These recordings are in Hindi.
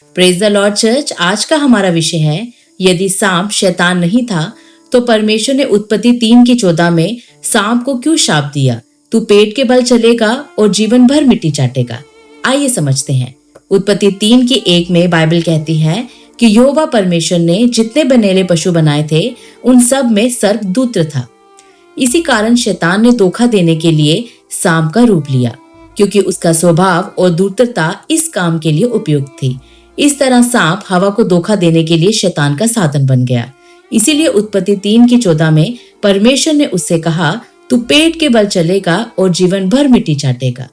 Praise the Lord church. आज का हमारा विषय है, यदि सांप शैतान नहीं था तो परमेश्वर ने उत्पत्ति 3:14 में सांप को क्यों शाप दिया? तू पेट के बल चलेगा और जीवन भर मिट्टी चाटेगा। आइए समझते हैं। उत्पत्ति 3:1 में बाइबल कहती है कि यहोवा परमेश्वर ने जितने बनेले पशु बनाए थे उन सब में सर्प दूत्र था। इसी कारण शैतान ने धोखा देने के लिए सांप का रूप लिया, क्योंकि उसका स्वभाव और दूत्रता इस काम के लिए उपयुक्त थी। इस तरह सांप हवा को धोखा देने के लिए शैतान का साधन बन गया। इसीलिए उत्पत्ति 3:14 में परमेश्वर ने उससे कहा, तू पेट के बल चलेगा और जीवन भर मिट्टी चाटेगा।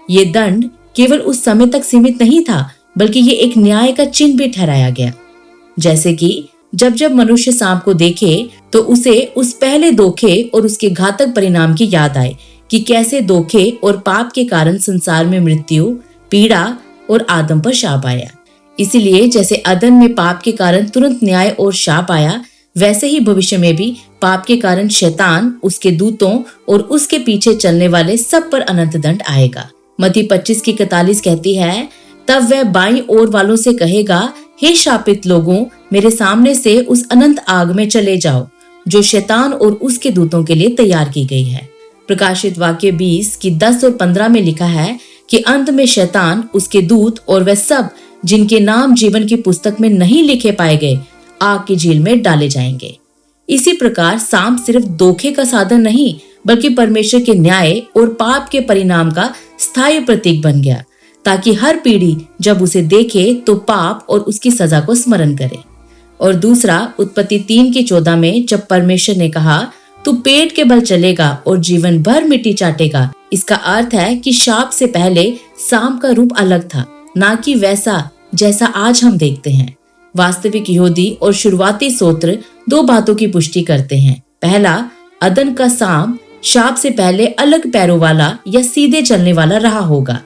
ये दंड केवल उस समय तक सीमित नहीं था, बल्कि ये एक न्याय का चिन्ह भी ठहराया गया। जैसे कि जब जब मनुष्य सांप को देखे तो उसे उस पहले धोखे और उसके घातक परिणाम की याद आए कि कैसे धोखे और पाप के कारण संसार में मृत्यु, पीड़ा और आदम पर शाप आया। इसीलिए जैसे अदन में पाप के कारण तुरंत न्याय और शाप आया, वैसे ही भविष्य में भी पाप के कारण शैतान, उसके दूतों और उसके पीछे चलने वाले सब पर अनंत दंड आएगा। मत्ती 25:41 कहती है, तब वह बाईं ओर वालों से कहेगा, हे शापित लोगों, मेरे सामने से उस अनंत आग में चले जाओ जो शैतान और उसके दूतों के लिए तैयार की गई है। प्रकाशित वाक्य 20:10 और 15 में लिखा है कि अंत में शैतान, उसके दूत और वह सब जिनके नाम जीवन की पुस्तक में नहीं लिखे पाए गए, आग की झील में डाले जाएंगे। इसी प्रकार सांप सिर्फ धोखे का साधन नहीं, बल्कि परमेश्वर के न्याय और पाप के परिणाम का स्थायी प्रतीक बन गया, ताकि हर पीढ़ी जब उसे देखे तो पाप और उसकी सजा को स्मरण करे। और दूसरा, उत्पत्ति 3:14 में जब परमेश्वर ने कहा, तू पेट के बल चलेगा और जीवन भर मिट्टी चाटेगा, इसका अर्थ है कि शाप से पहले सांप का रूप अलग था, ना कि वैसा जैसा आज हम देखते हैं। वास्तविक यहूदी और शुरुआती सूत्र दो बातों की पुष्टि करते हैं। पहला, अदन का सांप शाप से पहले अलग पैरों वाला या सीधे चलने वाला रहा होगा।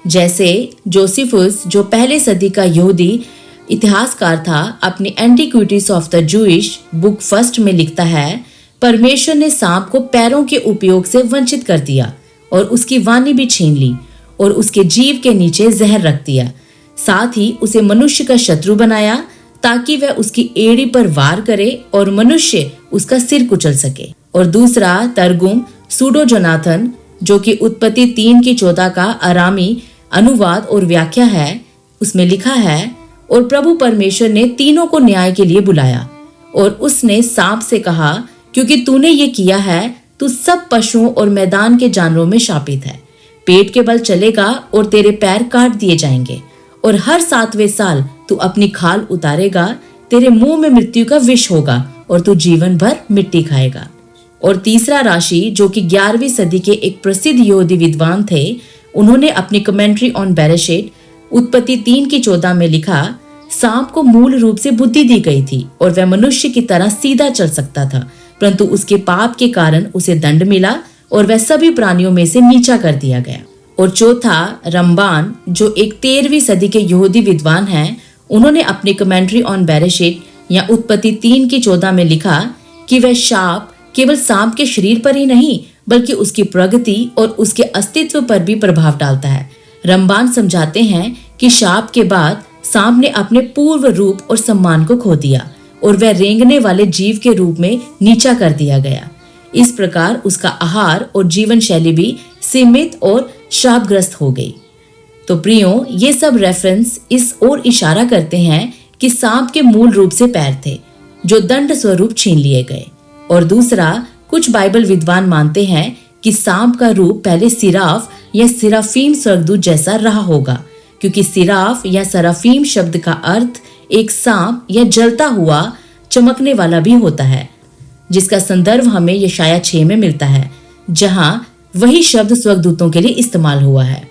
जैसे जोसेफस, जो पहले सदी का यहूदी इतिहासकार था, अपनी antiquities of the Jewish book first में लिखता है, परमेश्वर ने सांप को पैरों के उपयोग से वंचित कर दिया और उसकी वाणी भी छीन ली और उसके जीव के नीचे जहर रख दिया। साथ ही उसे मनुष्य का शत्रु बनाया, ताकि वह उसकी एड़ी पर वार करे और मनुष्य उसका सिर कुचल सके। और दूसरा तर्गुम सूडो जोनाथन, जो कि उत्पत्ति 3:14 का अरामी अनुवाद और व्याख्या है, उसमें लिखा है, और प्रभु परमेश्वर ने तीनों को न्याय के लिए बुलाया और उसने सांप से कहा, क्योंकि तूने ये किया है, तू सब पशुओं और मैदान के जानवरों में शापित है। पेट के बल चलेगा और तेरे पैर काट दिए जाएंगे, और हर 7वें साल तू अपनी खाल उतारेगा, तेरे मुंह में मृत्यु का विष होगा और तू जीवन भर मिट्टी खाएगा। और तीसरा राशि, जो कि 11वीं सदी के एक प्रसिद्ध यहूदी विद्वान थे, उन्होंने अपनी कमेंट्री ऑन बेरेशित उत्पत्ति 3:14 में लिखा, सांप को मूल रूप से बुद्धि दी गई थी और वह मनुष्य की तरह सीधा चल सकता था, परंतु उसके पाप के कारण उसे दंड मिला और वह सभी प्राणियों में से नीचा कर दिया गया। और चौथा, रम्बान, जो एक 13वीं सदी के यहूदी विद्वान हैं, उन्होंने अपनी कमेंट्री ऑन बेरेशित या उत्पत्ति 3:14 में लिखा कि वह शाप केवल सांप के शरीर पर ही नहीं, बल्कि उसकी प्रगति और उसके अस्तित्व पर भी प्रभाव डालता है। रम्बान समझाते हैं कि शाप के बाद सांप ने अपने पूर्व रूप और सम्मान को खो दिया और वह रेंगने वाले जीव के रूप में नीचा कर दिया गया। इस प्रकार उसका आहार और जीवन शैली भी सीमित और शापग्रस्त हो गई। तो प्रियो, ये सब रेफरेंस इस ओर इशारा करते हैं कि सांप के मूल रूप से पैर थे, जो दंड स्वरूप छीन लिए गए। और दूसरा, कुछ बाइबल विद्वान मानते हैं कि सांप का रूप पहले सिराफ या सिराफीम स्वर्गदूत जैसा रहा होगा, क्योंकि सिराफ या सराफीम शब्द का अर्थ एक सांप या जलता हुआ चमकने वाला भी होता है, जिसका संदर्भ हमें यशाया 6 में मिलता है, जहां वही शब्द स्वर्गदूतों के लिए इस्तेमाल हुआ है।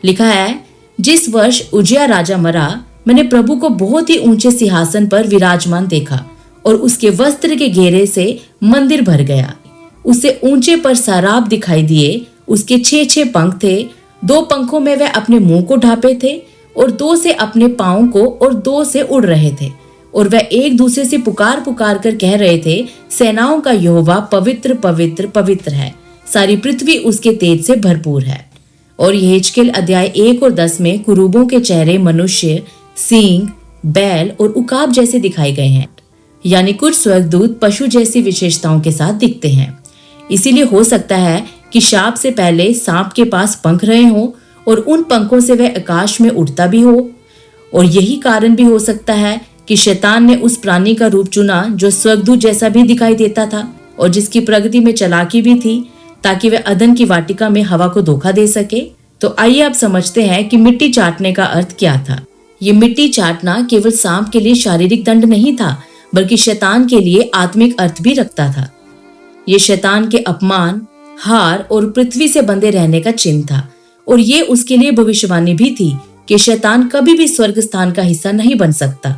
लिखा है, जिस वर्ष उजिया राजा मरा, मैंने प्रभु को बहुत ही ऊंचे सिंहासन पर विराजमान देखा और उसके वस्त्र के घेरे से मंदिर भर गया। उसे ऊंचे पर सराब दिखाई दिए, उसके 6 पंख थे, 2 पंखों में वह अपने मुंह को ढांपे थे और 2 से अपने पांव को और 2 से उड़ रहे थे, और वह एक दूसरे से पुकार पुकार कर कह रहे थे, सेनाओं का यहोवा पवित्र पवित्र पवित्र है, सारी पृथ्वी उसके तेज से भरपूर है। और यहेजकेल अध्याय 1 और 10 में कुरूबों के चेहरे मनुष्य, सींग, बैल और उकाब जैसे दिखाए गए हैं। यानी कुछ स्वर्गदूत पशु जैसी विशेषताओं के साथ दिखते हैं। इसीलिए हो सकता है कि शाप से पहले सांप के पास पंख रहे हों और उन पंखों से वह आकाश में उड़ता भी हो। और यही कारण भी हो सकता है कि शैतान ने उस प्राणी का रूप चुना जो स्वर्गदूत जैसा भी दिखाई देता था और जिसकी प्रगति में चालाकी भी थी, ताकि वह अदन की वाटिका में हवा को धोखा दे सके। तो आइए अब समझते हैं कि मिट्टी चाटने का अर्थ क्या था। ये मिट्टी चाटना केवल सांप के लिए शारीरिक दंड नहीं था, बल्कि शैतान के लिए आत्मिक अर्थ भी रखता था। ये शैतान के अपमान, हार और पृथ्वी से बंधे रहने का चिन्ह था। और ये उसके लिए भविष्यवाणी भी थी कि शैतान कभी भी स्वर्ग स्थान का हिस्सा नहीं बन सकता,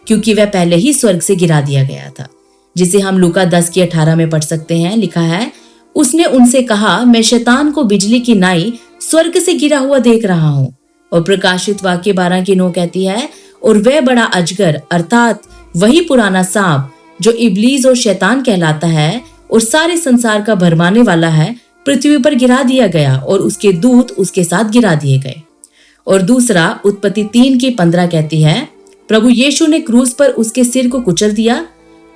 क्योंकि वह पहले ही स्वर्ग से गिरा दिया गया था, जिसे हम लूका 10:18 में पढ़ सकते हैं। लिखा है, उसने उनसे कहा, मैं शैतान को बिजली की नाई स्वर्ग से गिरा हुआ देख रहा हूँ। और प्रकाशित वाक्य 12:9 कहती है, और वह बड़ा अजगर अर्थात वही पुराना सांप जो इब्लीस और शैतान कहलाता है और सारे संसार का भरमाने वाला है, पृथ्वी पर गिरा दिया गया और उसके दूत उसके साथ गिरा दिए गए। और दूसरा उत्पत्ति 3:15 कहती है, प्रभु यीशु ने क्रूस पर उसके सिर को कुचल दिया।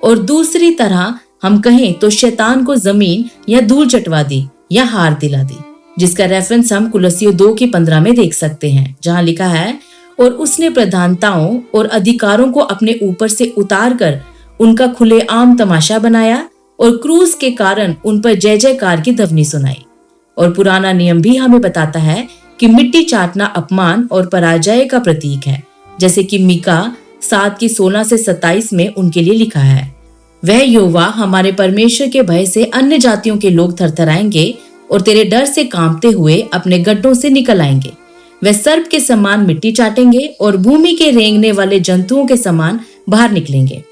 और दूसरी तरह हम कहें तो शैतान को जमीन या धूल चटवा दी या हार दिला दी, जिसका रेफरेंस हम कुलसियों 2:15 में देख सकते हैं, जहां लिखा है, और उसने प्रधानताओं और अधिकारों को अपने ऊपर से उतार कर उनका खुलेआम तमाशा बनाया और क्रूस के कारण उन पर जय जयकार की ध्वनि सुनाई। और पुराना नियम भी हमें बताता है कि मिट्टी चाटना अपमान और पराजय का प्रतीक है, जैसे कि मीका 7:16-27 में उनके लिए लिखा है, वह यहोवा हमारे परमेश्वर के भय से अन्य जातियों के लोग थरथराएंगे और तेरे डर से कांपते हुए अपने गड्ढों से निकल आएंगे। वह सर्प के समान मिट्टी चाटेंगे और भूमि के रेंगने वाले जंतुओं के समान बाहर निकलेंगे।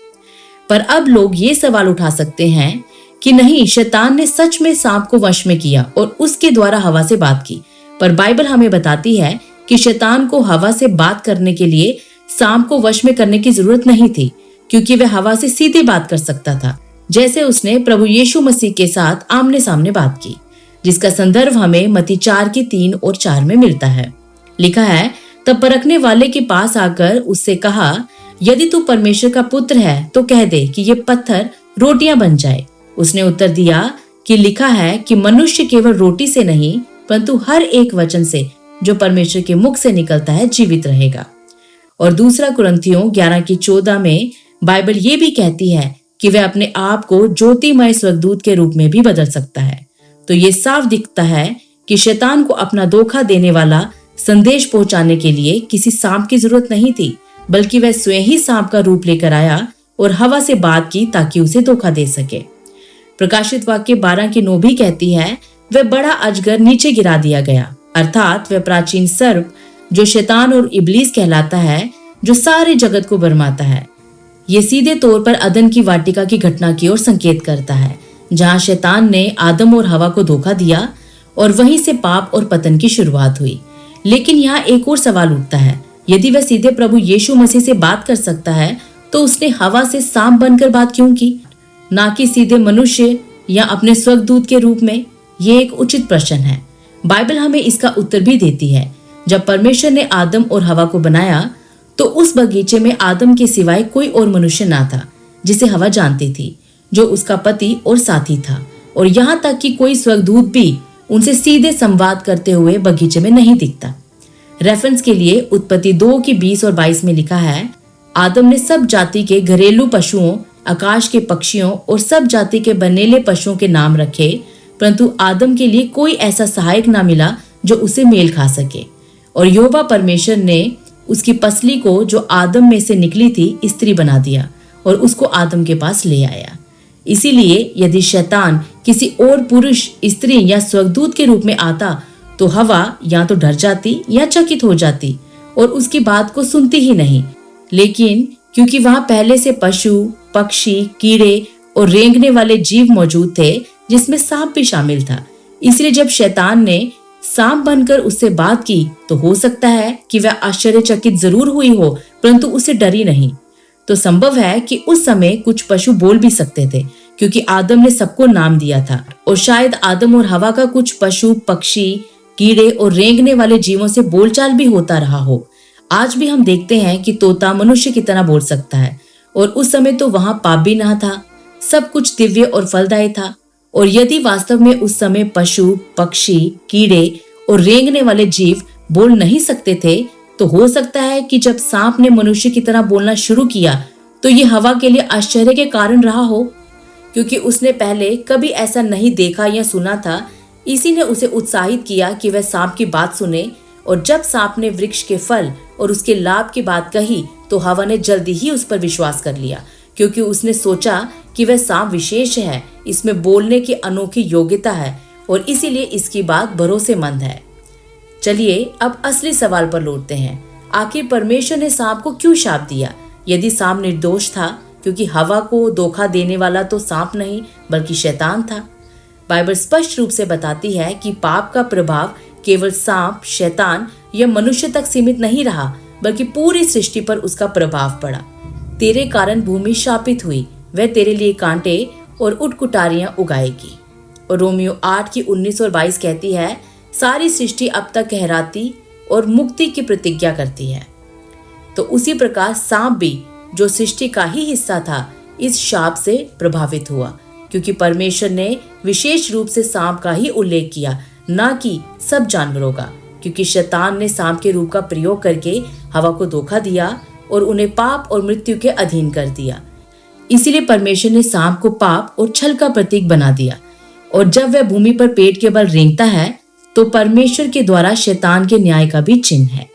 पर अब लोग ये सवाल उठा सकते हैं कि नहीं, शैतान ने सच में सांप को वश में किया और उसके द्वारा हवा से बात की। पर बाइबल हमें बताती है कि शैतान को हवा से बात करने के लिए सांप को वश में करने की जरूरत नहीं थी, क्योंकि वह हवा से सीधे बात कर सकता था, जैसे उसने प्रभु यीशु मसीह के साथ आमने सामने बात की, जिसका संदर्भ हमें मत्ती 4:3 और 4 में मिलता है। लिखा है, तब परखने वाले के पास आकर उससे कहा, यदि तू परमेश्वर का पुत्र है तो कह दे कि ये पत्थर रोटियां बन जाए। उसने उत्तर दिया कि लिखा है कि मनुष्य केवल रोटी से नहीं, परंतु हर एक वचन से जो परमेश्वर के मुख से निकलता है जीवित रहेगा। और दूसरा कुरिन्थियों 11:14 में बाइबल ये भी कहती है कि वह अपने आप को ज्योतिमय स्वर्गदूत के रूप में भी बदल सकता है। तो ये साफ दिखता है कि शैतान को अपना धोखा देने वाला संदेश पहुंचाने के लिए किसी सांप की जरूरत नहीं थी, बल्कि वह स्वयं ही सांप का रूप लेकर आया और हवा से बात की ताकि उसे धोखा दे सके। प्रकाशित वाक्य 12:9 भी कहती है, वह बड़ा अजगर नीचे गिरा दिया गया, अर्थात वह प्राचीन सर्प जो शैतान और इब्लीस कहलाता है, जो सारे जगत को भरमाता है। ये सीधे तौर पर अदन की वाटिका की घटना की ओर संकेत करता है, जहां शैतान ने आदम और हवा को धोखा दिया और वहीं से पाप और पतन की शुरुआत हुई। लेकिन यहाँ एक और सवाल उठता है, यदि वह सीधे प्रभु यीशु मसीह से बात कर सकता है तो उसने हवा से सांप बनकर बात क्यों की, ना कि सीधे मनुष्य या अपने स्वर्गदूत के रूप में? ये एक उचित प्रश्न है। बाइबल हमें इसका उत्तर भी देती है। जब परमेश्वर ने आदम और हवा को बनाया तो उस बगीचे में आदम के सिवाय कोई और मनुष्य ना था जिसे हवा जानती थी, जो उसका पति और साथी था। और यहाँ तक कि कोई स्वर्गदूत भी उनसे सीधे संवाद करते हुए बगीचे में नहीं दिखता। रेफरेंस के लिए उत्पत्ति 2:20 और 22 में लिखा है, आदम ने सब जाति के घरेलू पशुओं, आकाश के पक्षियों और सब जाति के बनेले पशुओं के नाम रखे, परंतु आदम के लिए कोई ऐसा सहायक ना मिला जो उसे मेल खा सके। और यहोवा परमेश्वर ने उसकी पसली को जो आदम में से निकली थी स्त्री बना दिया और उसको आदम के पास ले आया। इसीलिए यदि शैतान किसी और पुरुष, स्त्री या स्वर्गदूत के रूप में आता तो हवा या तो डर जाती या चकित हो जाती और उसकी बात को सुनती ही नहीं। लेकिन क्योंकि वहां पहले से पशु, पक्षी, कीड़े और रेंगने वाले जीव मौजूद थे, जिसमें सांप भी शामिल था, इसलिए जब शैतान ने सांप बनकर उससे बात की तो हो सकता है कि वह आश्चर्यचकित जरूर हुई हो, परंतु उसे डरी नहीं। तो संभव है कि उस समय कुछ पशु बोल भी सकते थे, क्योंकि आदम ने सबको नाम दिया था। और शायद आदम और हवा का कुछ पशु, पक्षी, कीड़े और रेंगने वाले जीवों से बोलचाल भी होता रहा हो। आज भी हम देखते हैं कि तोता मनुष्य की तरह बोल सकता है, और उस समय तो वहां पाप भी ना था, सब कुछ दिव्य और फलदायी था। और यदि वास्तव में उस समय पशु, पक्षी, कीड़े और रेंगने वाले जीव बोल नहीं सकते थे, तो हो सकता है कि जब सांप ने मनुष्य की तरह बोलना शुरू किया तो ये हवा के लिए आश्चर्य के कारण रहा हो, क्योंकि उसने पहले कभी ऐसा नहीं देखा या सुना था। इसी ने उसे उत्साहित किया कि वह सांप की बात सुने। और जब सांप ने वृक्ष के फल और उसके लाभ की बात कही तो हवा ने जल्दी ही उस पर विश्वास कर लिया, क्योंकि उसने सोचा कि वह सांप विशेष है, इसमें बोलने की अनोखी योग्यता है और इसीलिए इसकी बात भरोसेमंद है। चलिए अब असली सवाल पर लौटते हैं। आखिर परमेश्वर ने सांप को क्यों शाप दिया? यदि सांप निर्दोष था, क्योंकि हवा को धोखा देने वाला तो सांप नहीं बल्कि शैतान था। बाइबल स्पष्ट रूप से बताती है कि पाप का प्रभाव केवल सांप, शैतान या मनुष्य तक सीमित नहीं रहा, बल्कि पूरी सृष्टि पर उसका प्रभाव पड़ा। तेरे कारण भूमि शापित हुई, वह तेरे लिए कांटे और उटकुटारियां उगाएगी। और रोमियो 8 की 19 और 22 कहती है, सारी सृष्टि अब तक कहराती और मुक्ति की प्रतिज्ञा करती है। तो उसी प्रकार सांप भी, जो सृष्टि का ही हिस्सा था, इस शाप से प्रभावित हुआ, क्योंकि परमेश्वर ने विशेष रूप से सांप का ही उल्लेख किया, ना कि सब जानवरों का, क्योंकि शैतान ने सांप के रूप का प्रयोग करके हवा को धोखा दिया और उन्हें पाप और मृत्यु के अधीन कर दिया। इसीलिए परमेश्वर ने सांप को पाप और छल का प्रतीक बना दिया। और जब वह भूमि पर पेट के बल रेंगता है तो परमेश्वर के द्वारा शैतान के न्याय का भी चिन्ह है।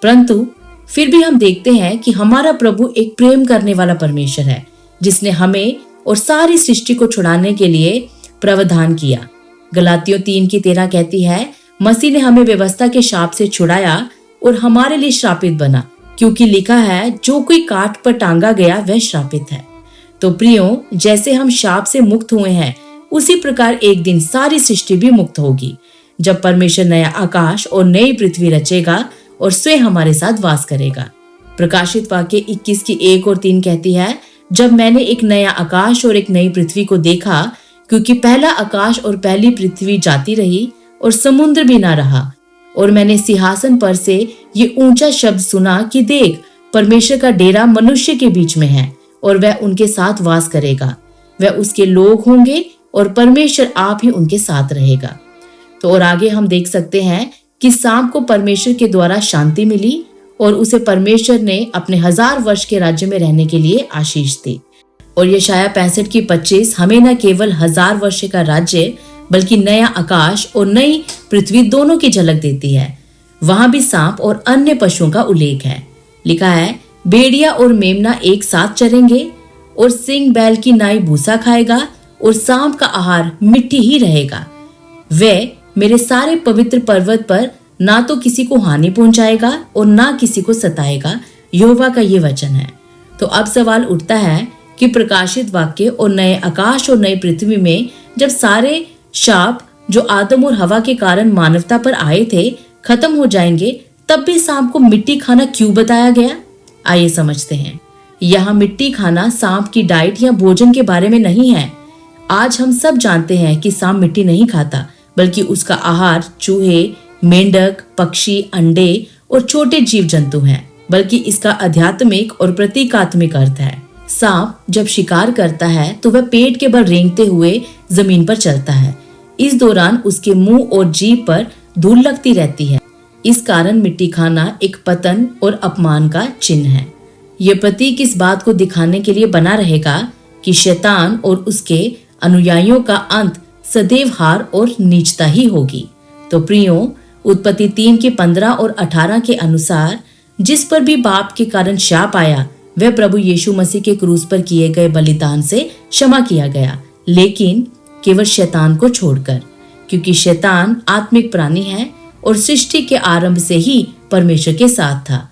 परंतु फिर भी हम देखते हैं कि हमारा प्रभु एक प्रेम करने वाला परमेश्वर है, जिसने हमें और सारी सृष्टि को छुड़ाने के लिए प्रावधान किया। गलातियों 3 की 13 कहती है, मसीह ने हमें व्यवस्था के शाप से छुड़ाया और हमारे लिए श्रापित बना, क्योंकि लिखा है, जो कोई काठ पर टांगा गया वह श्रापित है। तो प्रियो, जैसे हम शाप से मुक्त हुए हैं, उसी प्रकार एक दिन सारी सृष्टि भी मुक्त होगी, जब परमेश्वर नया आकाश और नई पृथ्वी रचेगा और स्वयं हमारे साथ वास करेगा। प्रकाशित वाक्य 21 की 1 और 3 कहती है, जब मैंने एक नया आकाश और एक नई पृथ्वी को देखा, क्योंकि पहला आकाश और पहली पृथ्वी जाती रही और समुद्र भी ना रहा। और मैंने सिंहासन पर से ये ऊंचा शब्द सुना कि देख, परमेश्वर का डेरा मनुष्य के बीच में है और वह उनके साथ वास करेगा। वह उसके लोग होंगे और परमेश्वर आप ही उनके साथ रहेगा। तो और आगे हम देख सकते हैं कि सांप को परमेश्वर के द्वारा शांति मिली और उसे परमेश्वर ने अपने 1000 वर्ष के राज्य में रहने के लिए आशीष दी। और यशाया 65 की 25 हमें न केवल 1000 वर्ष का राज्य बल्कि नया आकाश और नई पृथ्वी दोनों की झलक देती है। वहां भी सांप और अन्य पशुओं का उल्लेख है। लिखा है, भेड़िया और मेमना एक साथ चरेंगे और सिंह बैल की नाई भूसा खाएगा और सांप का आहार मिट्टी ही रहेगा। वह मेरे सारे पवित्र पर्वत पर ना तो किसी को हानि पहुंचाएगा और ना किसी को सताएगा। यहोवा का ये वचन है। तो अब सवाल उठता है कि प्रकाशित वाक्य और नए आकाश और नई पृथ्वी में जब सारे शाप जो आदम और हवा के कारण मानवता पर आए थे खत्म हो जाएंगे, तब भी सांप को मिट्टी खाना क्यों बताया गया? आइए समझते हैं। यहाँ मिट्टी खाना सांप की डाइट या भोजन के बारे में नहीं है। आज हम सब जानते हैं कि सांप मिट्टी नहीं खाता, बल्कि उसका आहार चूहे, मेंढक, पक्षी, अंडे और छोटे जीव जंतु हैं। बल्कि इसका आध्यात्मिक और प्रतीकात्मक अर्थ है। सांप जब शिकार करता है तो वह पेट के बल रेंगते हुए जमीन पर चलता है। इस दौरान उसके मुंह और जीभ पर धूल लगती रहती है। इस कारण मिट्टी खाना एक पतन और अपमान का चिन्ह है। यह प्रतीक इस बात को दिखाने के लिए बना रहेगा कि शैतान और उसके अनुयायियों का अंत सदैव हार और नीचता ही होगी। तो प्रियो, उत्पत्ति 3 के 15 और 18 के अनुसार जिस पर भी पाप के कारण शाप आया, वह प्रभु यीशु मसीह के क्रूस पर किए गए बलिदान से क्षमा किया गया, लेकिन केवल शैतान को छोड़कर, क्योंकि शैतान आत्मिक प्राणी है और सृष्टि के आरंभ से ही परमेश्वर के साथ था।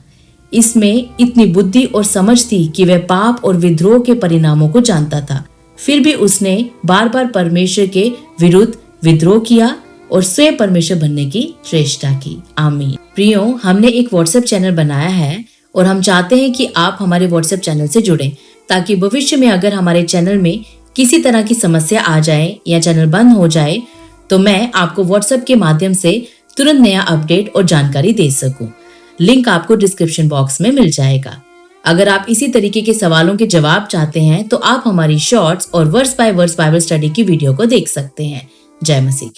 इसमें इतनी बुद्धि और समझ थी कि वह पाप और विद्रोह के परिणामों को जानता था। फिर भी उसने बार बार परमेश्वर के विरुद्ध विद्रोह किया और स्वयं परमेश्वर बनने की चेष्टा की। आमीन। प्रियो, हमने एक व्हाट्सएप चैनल बनाया है और हम चाहते हैं कि आप हमारे व्हाट्सएप चैनल से जुड़ें, ताकि भविष्य में अगर हमारे चैनल में किसी तरह की समस्या आ जाए या चैनल बंद हो जाए तो मैं आपको व्हाट्सएप के माध्यम से तुरंत नया अपडेट और जानकारी दे सकूं। लिंक आपको डिस्क्रिप्शन बॉक्स में मिल जाएगा। अगर आप इसी तरीके के सवालों के जवाब चाहते हैं तो आप हमारी शॉर्ट्स और verse by verse Bible study की वीडियो को देख सकते हैं। जय मसीह।